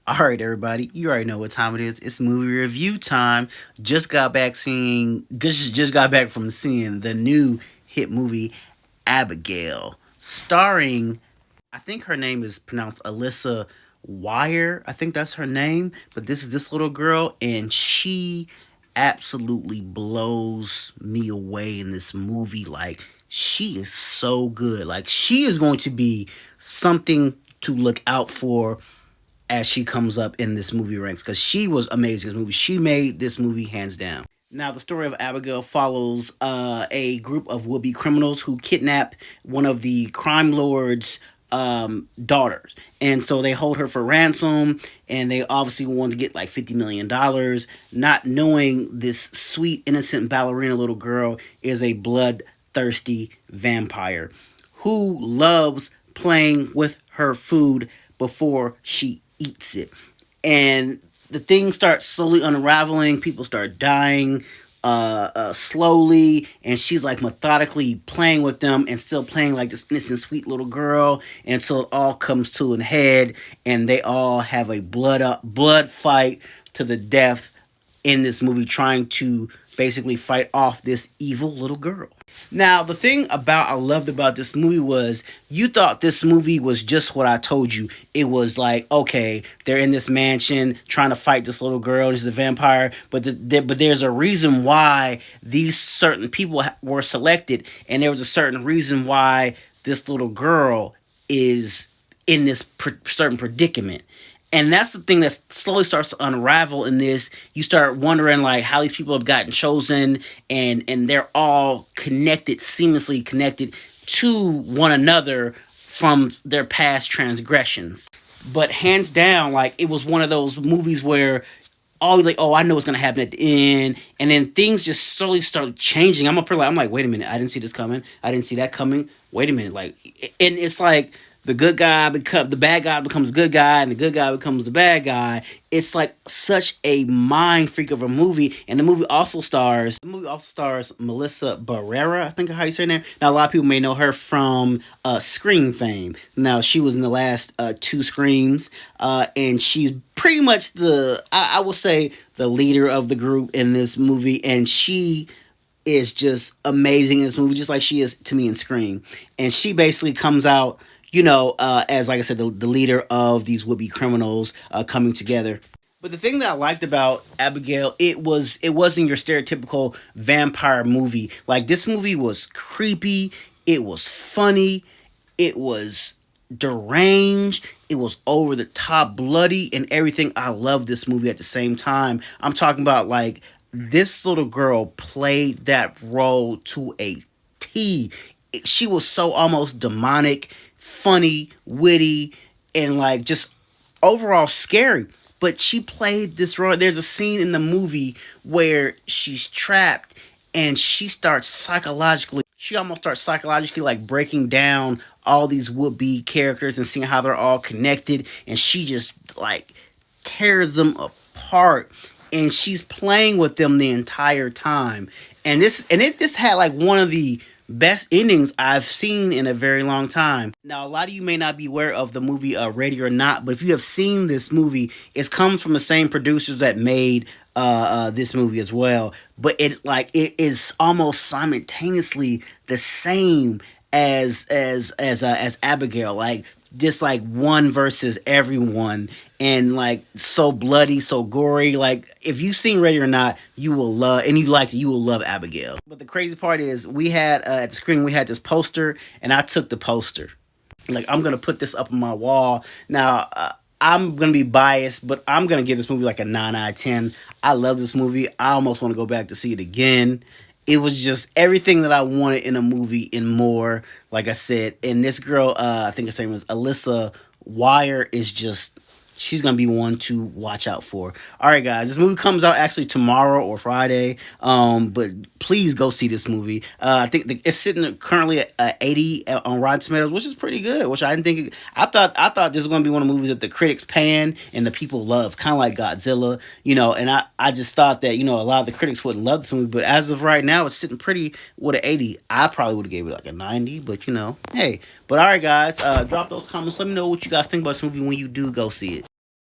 All right, everybody, you already know what time it is. It's movie review time. Just got back from seeing the new hit movie Abigail, starring. I think her name is pronounced Alyssa Wire. I think that's her name. But this is this little girl, and she absolutely blows me away in this movie. Like she is so good. Like she is going to be something to look out for as she comes up in this movie ranks because she was amazing in this movie. She made this movie hands down. Now, the story of Abigail follows a group of would-be criminals who kidnap one of the crime lord's daughters, and so they hold her for ransom. And they obviously want to get like $50 million, not knowing this sweet, innocent ballerina little girl is a bloodthirsty vampire who loves playing with her food before she eats it. And the things start slowly unraveling. People start dying slowly, and she's like methodically playing with them and still playing like this innocent, sweet little girl until it all comes to an head, and they all have a blood fight to the death in this movie, trying to basically fight off this evil little girl. Now, the thing about I loved about this movie was you thought this movie was just what I told you. It was like, okay, they're in this mansion trying to fight this little girl. She's a vampire, but but there's a reason why these certain people were selected, and there was a certain reason why this little girl is in this certain predicament. And that's the thing that slowly starts to unravel in this. You start wondering like how these people have gotten chosen, and they're all connected, seamlessly connected to one another from their past transgressions. But hands down, like it was one of those movies where all like, oh, I know what's gonna happen at the end, and then things just slowly start changing. I'm like, wait a minute, I didn't see this coming. I didn't see that coming. Wait a minute, like, and it's like the bad guy becomes good guy, and the good guy becomes the bad guy. It's like such a mind freak of a movie. And the movie also stars Melissa Barrera, I think is how you say her name. Now a lot of people may know her from Scream fame. Now she was in the last two Screams, and she's pretty much I will say the leader of the group in this movie, and she is just amazing in this movie, just like she is to me in Scream. And she basically comes out, as like I said, the leader of these would-be criminals coming together. But the thing that I liked about Abigail, it wasn't your stereotypical vampire movie. Like this movie was creepy, it was funny, it was deranged, it was over the top, bloody, and everything. I love this movie at the same time. I'm talking about like this little girl played that role to a T. She was so almost demonic, funny, witty, and like just overall scary. But she played this role. There's a scene in the movie where she's trapped and she almost starts psychologically like breaking down all these would-be characters and seeing how they're all connected, and she just like tears them apart, and she's playing with them the entire time. This had like one of the best endings I've seen in a very long time. Now, a lot of you may not be aware of the movie Ready or Not, but if you have seen this movie, it comes from the same producers that made this movie as well. But it is almost simultaneously the same as Abigail. Like just like one versus everyone, and like so bloody, so gory. Like if you've seen Ready or Not, you will love, and you will love Abigail. But the crazy part is we had at the screen we had this poster, and I took the poster. Like I'm gonna put this up on my wall now. I'm gonna be biased, but I'm gonna give this movie like a 9 out of 10. I love this movie. I almost want to go back to see it again. It was just everything that I wanted in a movie and more. Like I said, and this girl, I think her name is Alyssa Wire, is just, she's gonna be one to watch out for. All right, guys, this movie comes out actually tomorrow or Friday. But please go see this movie. I think it's sitting currently at 80 on Rotten Tomatoes, which is pretty good. Which I didn't think. I thought this was gonna be one of the movies that the critics pan and the people love, kind of like Godzilla, And I just thought that a lot of the critics wouldn't love this movie, but as of right now, it's sitting pretty with an 80. I probably would have gave it like a 90, but hey. But all right, guys, drop those comments. Let me know what you guys think about this movie when you do go see it.